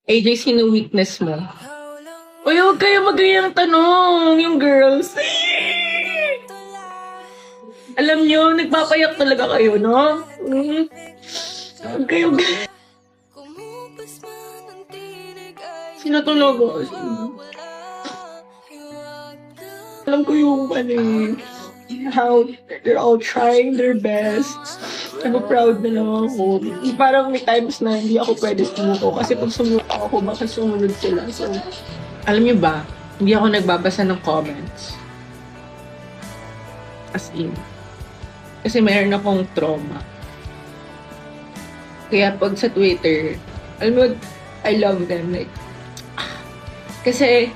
AJ, sino weakness mo? Uy, huwag kayo magayang tanong, yung girls. Alam nyo, nagpapayak talaga kayo, no? Huwag kayo. Sino to logo? Alam ko yung how they're all trying their best. Pero proud na lang ako. Parang may times na hindi ako pwede sumuko. Kasi pag sumuko ako, baka sumunod sila. So, alam niyo ba, hindi ako nagbabasa ng comments. As in. Kasi mayroon akong trauma. Kaya pag sa Twitter, alam mo, I love them. Like, kasi,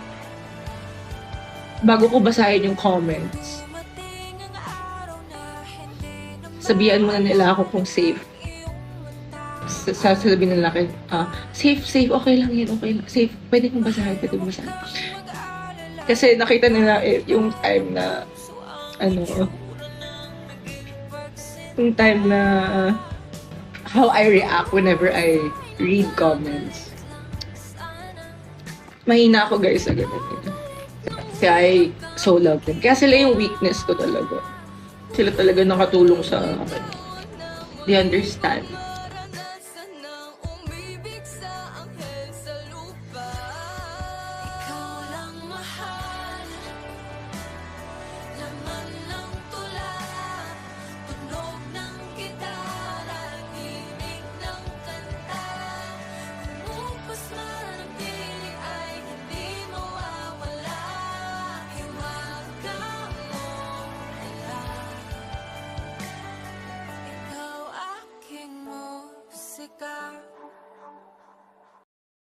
bago ko basahin yung comments, sabihan muna nila ako kung safe. Sasabihin nila akin, safe, okay lang yan, okay lang. Safe, pwede kong basahin. Kasi nakita nila yung time na, yung time na, how I react whenever I read comments. Mahina ako guys sa ganun. Kaya I so love them. Kaya sila yung weakness ko talaga. Sila talaga nakatulong sa akin. They understand.